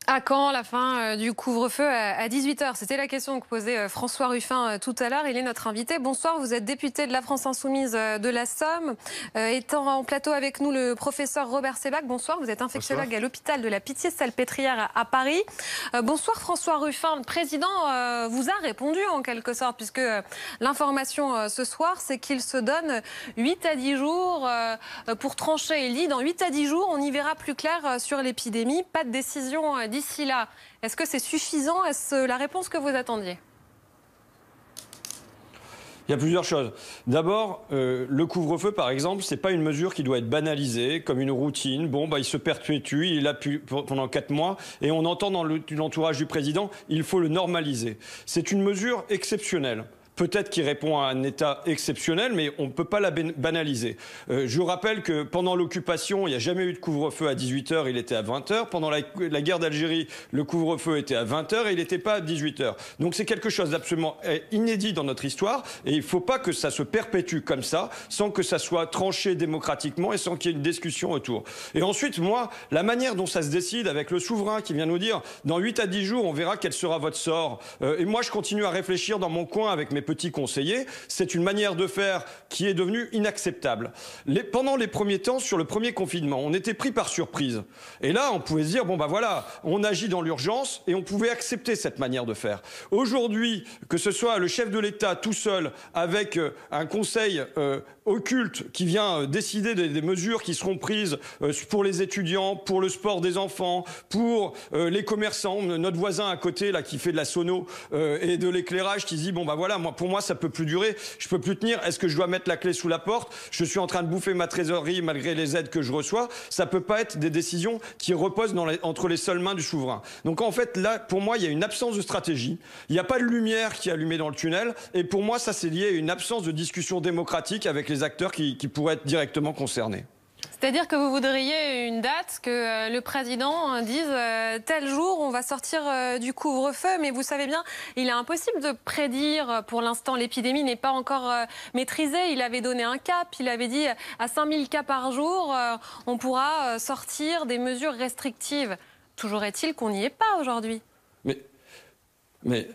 À quand la fin du couvre-feu à 18 h? C'était la question que posait François Ruffin tout à l'heure. Il est notre invité. Bonsoir, vous êtes député de la France Insoumise de la Somme. Étant en plateau avec nous le professeur Robert Sebag. Bonsoir, vous êtes infectiologue à l'hôpital de la Pitié-Salpêtrière à Paris. Bonsoir François Ruffin. Le président vous a répondu en quelque sorte, puisque l'information ce soir, c'est qu'il se donne 8 à 10 jours pour trancher. Il dit dans 8 à 10 jours, on y verra plus clair sur l'épidémie. Pas de décision d'ici là. Est-ce que c'est suffisant? Est-ce la réponse que vous attendiez? Il y a plusieurs choses. D'abord, le couvre-feu, par exemple, c'est pas une mesure qui doit être banalisée, comme une routine. Bon, il se perpétue, il est là pendant 4 mois, et on entend dans l'entourage du président, il faut le normaliser. C'est une mesure exceptionnelle. Peut-être qu'il répond à un état exceptionnel, mais on ne peut pas la banaliser. Je vous rappelle que pendant l'occupation, il n'y a jamais eu de couvre-feu à 18 h, il était à 20 h. Pendant la guerre d'Algérie, le couvre-feu était à 20 h et il n'était pas à 18 h. Donc c'est quelque chose d'absolument inédit dans notre histoire et il ne faut pas que ça se perpétue comme ça, sans que ça soit tranché démocratiquement et sans qu'il y ait une discussion autour. Et ensuite, moi, la manière dont ça se décide avec le souverain qui vient nous dire dans 8 à 10 jours, on verra quel sera votre sort. Et moi, je continue à réfléchir dans mon coin avec mes petits conseillers, c'est une manière de faire qui est devenue inacceptable. Pendant les premiers temps, sur le premier confinement, on était pris par surprise. Et là, on pouvait se dire, bon voilà, on agit dans l'urgence et on pouvait accepter cette manière de faire. Aujourd'hui, que ce soit le chef de l'État tout seul, avec un conseil occulte qui vient décider des mesures qui seront prises pour les étudiants, pour le sport des enfants, pour les commerçants, notre voisin à côté là qui fait de la sono et de l'éclairage qui dit bon voilà, pour moi ça peut plus durer, je peux plus tenir, est-ce que je dois mettre la clé sous la porte, je suis en train de bouffer ma trésorerie malgré les aides que je reçois, ça peut pas être des décisions qui reposent entre les seules mains du souverain. Donc en fait là pour moi il y a une absence de stratégie, il n'y a pas de lumière qui est allumée dans le tunnel et pour moi ça c'est lié à une absence de discussion démocratique avec les acteurs qui pourraient être directement concernés. C'est-à-dire que vous voudriez une date, que le président dise tel jour on va sortir du couvre-feu, mais vous savez bien, il est impossible de prédire. Pour l'instant, l'épidémie n'est pas encore maîtrisée. Il avait donné un cap, il avait dit à 5000 cas par jour, on pourra sortir des mesures restrictives. Toujours est-il qu'on n'y est pas aujourd'hui. Mais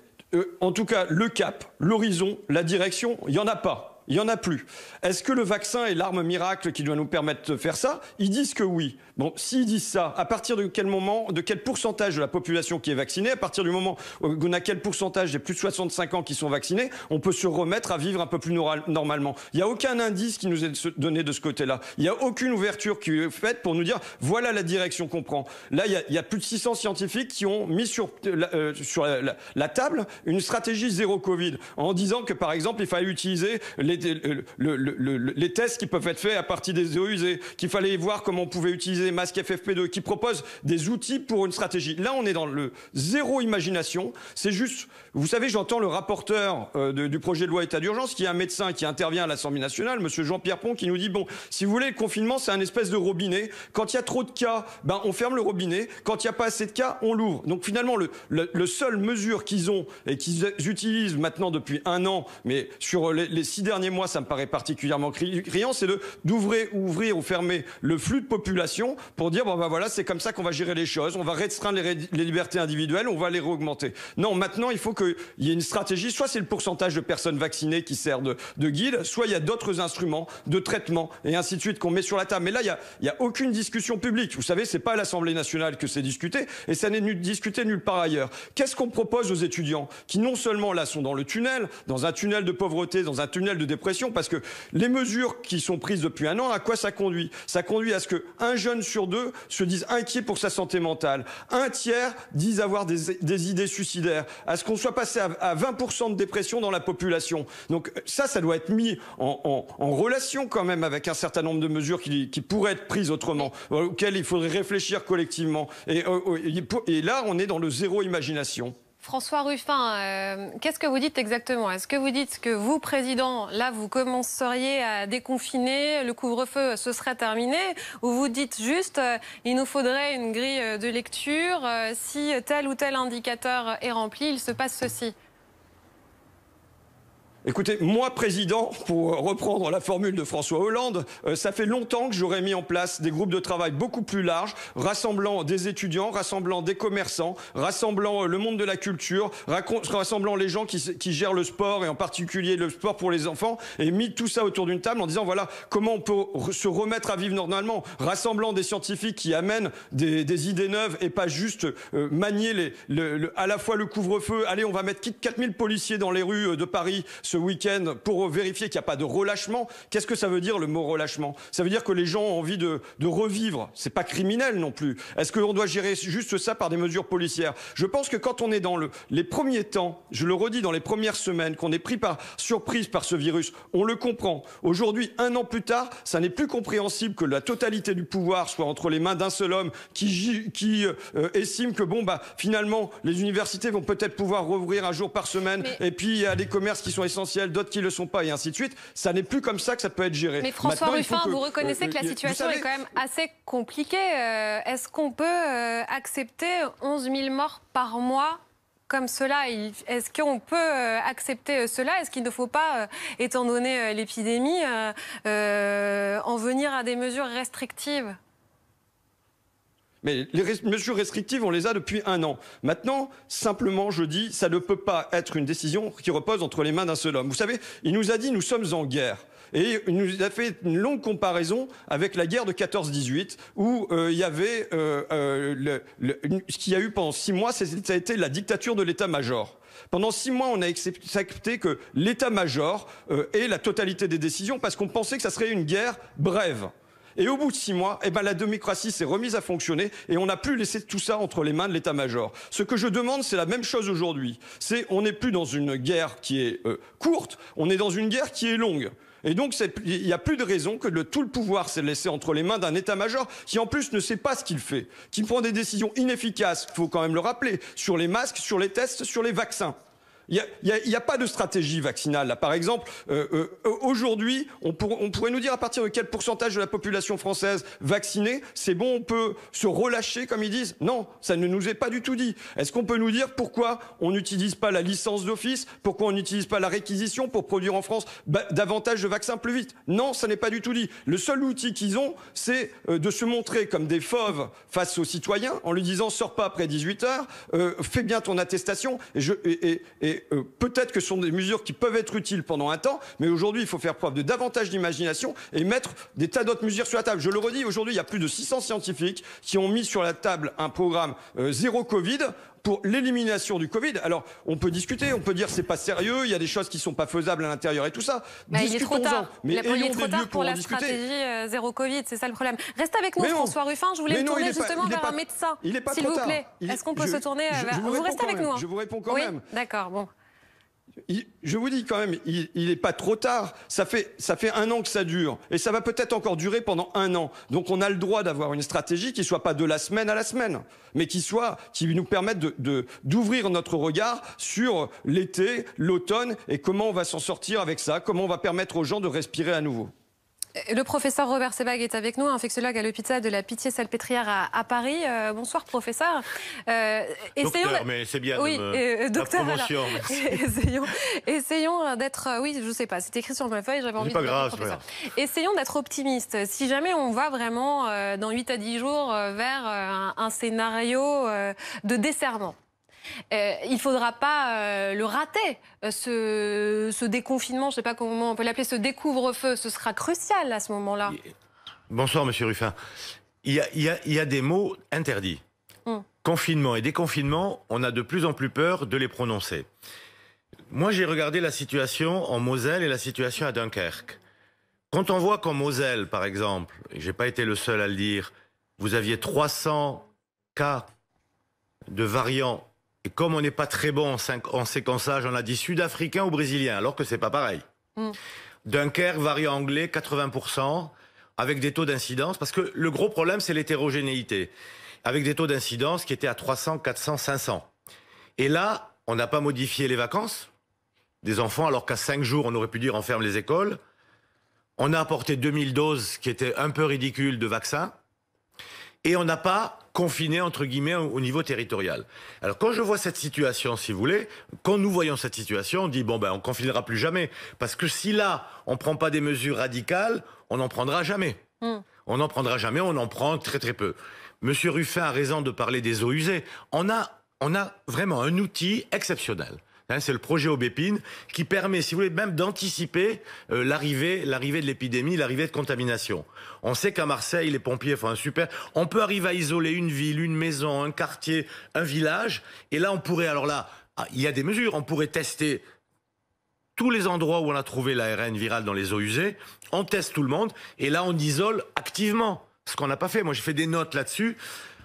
en tout cas, le cap, l'horizon, la direction, il n'y en a pas. Il n'y en a plus. Est-ce que le vaccin est l'arme miracle qui doit nous permettre de faire ça? Ils disent que oui. Bon, s'ils disent ça, à partir de quel moment, de quel pourcentage de la population qui est vaccinée, à partir du moment où on a quel pourcentage des plus de 65 ans qui sont vaccinés, on peut se remettre à vivre un peu plus normalement. Il n'y a aucun indice qui nous est donné de ce côté-là. Il n'y a aucune ouverture qui est faite pour nous dire voilà la direction qu'on prend. Là, il y a plus de 600 scientifiques qui ont mis sur la table une stratégie zéro Covid en disant que, par exemple, il fallait utiliser les tests qui peuvent être faits à partir des eaux usées, qu'il fallait voir comment on pouvait utiliser les masques FFP2, qui proposent des outils pour une stratégie. Là, on est dans le zéro imagination. C'est juste, vous savez, j'entends le rapporteur du projet de loi état d'urgence, qui est un médecin qui intervient à l'Assemblée nationale, monsieur Jean-Pierre Pont, qui nous dit, bon, si vous voulez, le confinement, c'est un espèce de robinet. Quand il y a trop de cas, on ferme le robinet. Quand il n'y a pas assez de cas, on l'ouvre. Donc finalement, le seule mesure qu'ils ont et qu'ils utilisent maintenant depuis 1 an, mais sur les 6 derniers mois, ça me paraît particulièrement criant, c'est d'ouvrir ou fermer le flux de population pour dire, voilà, c'est comme ça qu'on va gérer les choses, on va restreindre les libertés individuelles, on va les réaugmenter. Non, maintenant, il faut qu'il y ait une stratégie, soit c'est le pourcentage de personnes vaccinées qui sert de guide, soit il y a d'autres instruments de traitement et ainsi de suite qu'on met sur la table. Mais là, il y a aucune discussion publique. Vous savez, c'est pas à l'Assemblée nationale que c'est discuté et ça n'est discuté nulle part ailleurs. Qu'est-ce qu'on propose aux étudiants qui non seulement là sont dans le tunnel, dans un tunnel de pauvreté, dans un tunnel de dépression, parce que les mesures qui sont prises depuis 1 an, à quoi ça conduit? Ça conduit à ce qu'un jeune sur 2 se dise inquiet pour sa santé mentale. 1/3 disent avoir des idées suicidaires. À ce qu'on soit passé à 20% de dépression dans la population. Donc ça doit être mis en relation quand même avec un certain nombre de mesures qui pourraient être prises autrement, auxquelles il faudrait réfléchir collectivement. Et là, on est dans le zéro imagination. François Ruffin, qu'est-ce que vous dites exactement? Est-ce que vous dites que vous, président, là, vous commenceriez à déconfiner, le couvre-feu, ce serait terminé? Ou vous dites juste, il nous faudrait une grille de lecture, si tel ou tel indicateur est rempli, il se passe ceci? Écoutez, moi, président, pour reprendre la formule de François Hollande, ça fait longtemps que j'aurais mis en place des groupes de travail beaucoup plus larges, rassemblant des étudiants, rassemblant des commerçants, rassemblant le monde de la culture, rassemblant les gens qui gèrent le sport, et en particulier le sport pour les enfants, et mis tout ça autour d'une table en disant, voilà, comment on peut se remettre à vivre normalement, rassemblant des scientifiques qui amènent des idées neuves et pas juste manier à la fois le couvre-feu. Allez, on va mettre 4000 policiers dans les rues de Paris ce week-end pour vérifier qu'il n'y a pas de relâchement. Qu'est-ce que ça veut dire, le mot relâchement? Ça veut dire que les gens ont envie de revivre. C'est pas criminel non plus. Est-ce qu'on doit gérer juste ça par des mesures policières? Je pense que quand on est dans les premiers temps, je le redis, dans les premières semaines, qu'on est pris par surprise par ce virus, on le comprend. Aujourd'hui, 1 an plus tard, ça n'est plus compréhensible que la totalité du pouvoir soit entre les mains d'un seul homme qui estime que finalement, les universités vont peut-être pouvoir rouvrir 1 jour par semaine, et puis il y a des commerces qui sont essentiels, d'autres qui ne le sont pas, et ainsi de suite. Ça n'est plus comme ça que ça peut être géré. Mais François Ruffin, vous reconnaissez que la situation est quand même assez compliquée. Est-ce qu'on peut accepter 11 000 morts par mois comme cela? Est-ce qu'on peut accepter cela? Est-ce qu'il ne faut pas, étant donné l'épidémie, en venir à des mesures restrictives? Mais les mesures restrictives, on les a depuis 1 an. Maintenant, simplement, je dis, ça ne peut pas être une décision qui repose entre les mains d'un seul homme. Vous savez, il nous a dit, nous sommes en guerre. Et il nous a fait une longue comparaison avec la guerre de 14-18, où il y avait ce qu'il y a eu pendant 6 mois, ça a été la dictature de l'état-major. Pendant 6 mois, on a accepté que l'état-major ait la totalité des décisions parce qu'on pensait que ça serait une guerre brève. Et au bout de 6 mois, la démocratie s'est remise à fonctionner et on n'a plus laissé tout ça entre les mains de l'état-major. Ce que je demande, c'est la même chose aujourd'hui. On n'est plus dans une guerre qui est courte, on est dans une guerre qui est longue. Et donc, il n'y a plus de raison que tout le pouvoir s'est laissé entre les mains d'un état-major qui, en plus, ne sait pas ce qu'il fait, qui prend des décisions inefficaces, il faut quand même le rappeler, sur les masques, sur les tests, sur les vaccins. Il n'y a pas de stratégie vaccinale. Là, par exemple, aujourd'hui, on pourrait nous dire à partir de quel pourcentage de la population française vaccinée, c'est bon, on peut se relâcher, comme ils disent. Non, ça ne nous est pas du tout dit. Est-ce qu'on peut nous dire pourquoi on n'utilise pas la licence d'office, pourquoi on n'utilise pas la réquisition pour produire en France davantage de vaccins plus vite? Non, ça n'est pas du tout dit. Le seul outil qu'ils ont, c'est de se montrer comme des fauves face aux citoyens en lui disant « sors pas après 18 heures, fais bien ton attestation ». Peut-être que ce sont des mesures qui peuvent être utiles pendant un temps, mais aujourd'hui, il faut faire preuve de davantage d'imagination et mettre des tas d'autres mesures sur la table. Je le redis, aujourd'hui, il y a plus de 600 scientifiques qui ont mis sur la table un programme zéro Covid pour l'élimination du Covid. Alors, on peut discuter, on peut dire c'est pas sérieux, il y a des choses qui sont pas faisables à l'intérieur et tout ça. Il est trop tard. Mais il est trop tard pour la stratégie zéro Covid, c'est ça le problème. Restez avec nous, François Ruffin. Je voulais me tourner justement vers un médecin, s'il vous plaît. Est-ce qu'on peut se tourner vers... Vous restez avec nous. Je vous réponds quand même. D'accord, bon. Je vous dis quand même, il n'est pas trop tard. Ça fait 1 an que ça dure. Et ça va peut-être encore durer pendant 1 an. Donc on a le droit d'avoir une stratégie qui ne soit pas de la semaine à la semaine, mais qui nous permette d'ouvrir notre regard sur l'été, l'automne, et comment on va s'en sortir avec ça, comment on va permettre aux gens de respirer à nouveau. Le professeur Robert Sebag est avec nous, infectiologue à l'hôpital de la Pitié-Salpêtrière à Paris. Bonsoir, professeur. Docteur, mais c'est bien docteur, la promotion. Essayons d'être... Oui, je ne sais pas, c'est écrit sur ma feuille, j'avais envie de dire professeur. Essayons d'être optimistes. Si jamais on va vraiment, dans 8 à 10 jours, vers un scénario de desserrement, il ne faudra pas le rater, ce déconfinement, je ne sais pas comment on peut l'appeler, ce découvre-feu, ce sera crucial à ce moment-là. Bonsoir, monsieur Ruffin. Il y a des mots interdits. Confinement et déconfinement, on a de plus en plus peur de les prononcer. Moi, j'ai regardé la situation en Moselle et la situation à Dunkerque. Quand on voit qu'en Moselle, par exemple, et je n'ai pas été le seul à le dire, vous aviez 300 cas de variants. Et comme on n'est pas très bon en séquençage, on a dit sud-africain ou brésilien, alors que c'est pas pareil. Dunkerque, variant anglais, 80%, avec des taux d'incidence, parce que le gros problème, c'est l'hétérogénéité, avec des taux d'incidence qui étaient à 300, 400, 500. Et là, on n'a pas modifié les vacances des enfants, alors qu'à 5 jours, on aurait pu dire on ferme les écoles. On a apporté 2000 doses, qui étaient un peu ridicules, de vaccins. et on n'a pas confiné, entre guillemets, au niveau territorial. Alors, quand je vois cette situation, si vous voulez, quand nous voyons cette situation, on dit, bon, ben, on confinera plus jamais. Parce que si là, on ne prend pas des mesures radicales, on n'en prendra jamais. On n'en prendra jamais, on en prend très très peu. Monsieur Ruffin a raison de parler des eaux usées. On a vraiment un outil exceptionnel. C'est le projet Aubépine qui permet, si vous voulez, même d'anticiper l'arrivée de l'épidémie, l'arrivée de contamination. On sait qu'à Marseille, les pompiers font un super... On peut arriver à isoler une ville, une maison, un quartier, un village. Et là, on pourrait... Alors là, il y a des mesures. On pourrait tester tous les endroits où on a trouvé l'ARN viral dans les eaux usées. On teste tout le monde. Et là, on isole activement. Ce qu'on n'a pas fait. Moi, j'ai fait des notes là-dessus.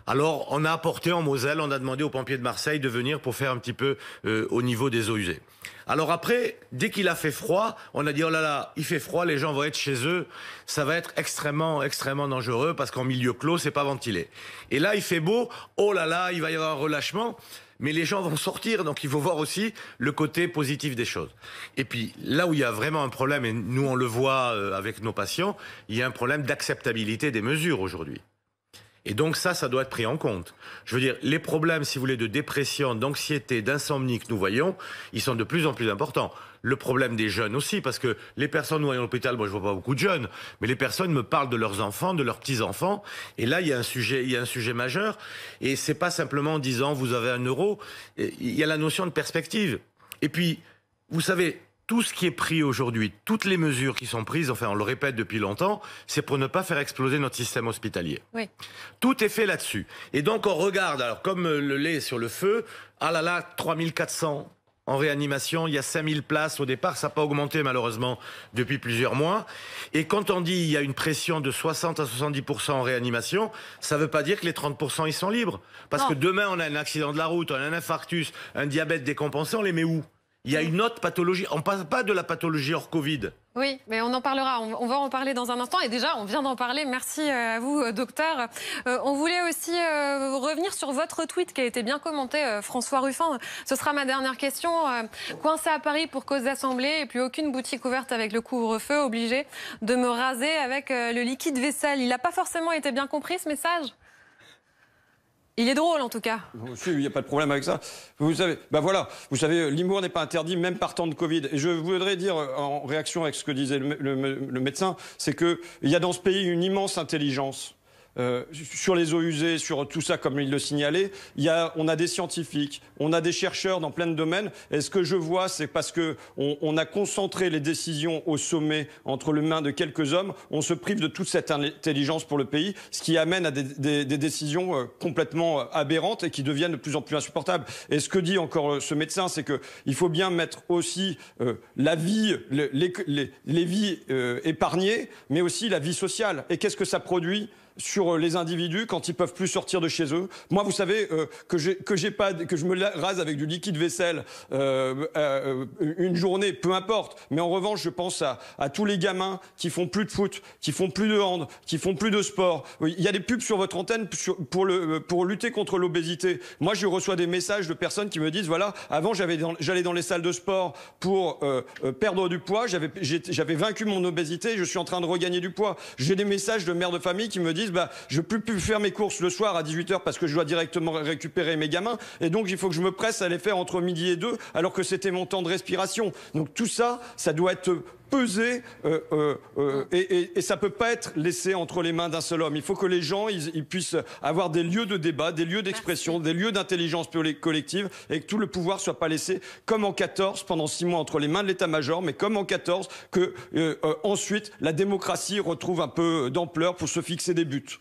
Alors, on a apporté en Moselle, on a demandé aux pompiers de Marseille de venir pour faire un petit peu au niveau des eaux usées. Alors après, dès qu'il a fait froid, on a dit, oh là là, il fait froid, les gens vont être chez eux, ça va être extrêmement, extrêmement dangereux parce qu'en milieu clos, c'est pas ventilé. Et là, il fait beau, oh là là, il va y avoir un relâchement, mais les gens vont sortir, donc il faut voir aussi le côté positif des choses. Et puis, là où il y a vraiment un problème, et nous on le voit avec nos patients, il y a un problème d'acceptabilité des mesures aujourd'hui. Et donc ça doit être pris en compte. Je veux dire, les problèmes, si vous voulez, de dépression, d'anxiété, d'insomnie que nous voyons, ils sont de plus en plus importants. Le problème des jeunes aussi, parce que les personnes nous voyons à l'hôpital, moi je vois pas beaucoup de jeunes, mais les personnes me parlent de leurs enfants, de leurs petits-enfants, et là il y a un sujet majeur, et c'est pas simplement en disant vous avez 1 euro, il y a la notion de perspective. Et puis, vous savez, tout ce qui est pris aujourd'hui, toutes les mesures qui sont prises, enfin on le répète depuis longtemps, c'est pour ne pas faire exploser notre système hospitalier. Oui. Tout est fait là-dessus. Et donc on regarde, alors comme le lait sur le feu, ah là là, 3400 en réanimation, il y a 5000 places au départ, ça n'a pas augmenté malheureusement depuis plusieurs mois. Et quand on dit il y a une pression de 60 à 70% en réanimation, ça ne veut pas dire que les 30% ils sont libres. Parce que demain on a un accident de la route, on a un infarctus, un diabète décompensé, on les met où ? Il y a une autre pathologie. On ne parle pas de la pathologie hors Covid. Oui, mais on en parlera. On va en parler dans un instant. Et déjà, on vient d'en parler. Merci à vous, docteur. On voulait aussi revenir sur votre tweet qui a été bien commenté, François Ruffin. Ce sera ma dernière question. Coincé à Paris pour cause d'assemblée et puis aucune boutique ouverte avec le couvre-feu. Obligé de me raser avec le liquide vaisselle. Il n'a pas forcément été bien compris, ce message ? Il est drôle en tout cas. Il n'y a pas de problème avec ça. Vous savez, voilà, vous savez, l'humour n'est pas interdit même par temps de Covid. Et je voudrais dire en réaction avec ce que disait le médecin, c'est qu'il y a dans ce pays une immense intelligence. Sur les eaux usées, sur tout ça, comme il le signalait, on a des scientifiques, on a des chercheurs dans plein de domaines. Et ce que je vois, c'est parce qu'on a concentré les décisions au sommet entre les mains de quelques hommes, on se prive de toute cette intelligence pour le pays, ce qui amène à des décisions complètement aberrantes et qui deviennent de plus en plus insupportables. Et ce que dit encore ce médecin, c'est qu'il faut bien mettre aussi la vie, les vies épargnées, mais aussi la vie sociale. Et qu'est-ce que ça produit sur les individus quand ils peuvent plus sortir de chez eux? Moi, vous savez que je me rase avec du liquide vaisselle une journée, peu importe. Mais en revanche, je pense à tous les gamins qui font plus de foot, qui font plus de hand, qui font plus de sport. Il y a des pubs sur votre antenne pour lutter contre l'obésité. Moi, je reçois des messages de personnes qui me disent voilà, avant j'allais dans les salles de sport pour perdre du poids, j'avais vaincu mon obésité, je suis en train de regagner du poids. J'ai des messages de mères de famille qui me disent je ne peux plus faire mes courses le soir à 18h parce que je dois directement récupérer mes gamins et donc il faut que je me presse à les faire entre midi et 2 alors que c'était mon temps de respiration. Donc tout ça, ça doit être pesé et ça ne peut pas être laissé entre les mains d'un seul homme. Il faut que les gens ils puissent avoir des lieux de débat, des lieux d'expression, des lieux d'intelligence collective et que tout le pouvoir ne soit pas laissé comme en 14 pendant 6 mois entre les mains de l'état-major, mais comme en 14 que ensuite la démocratie retrouve un peu d'ampleur pour se fixer des buts.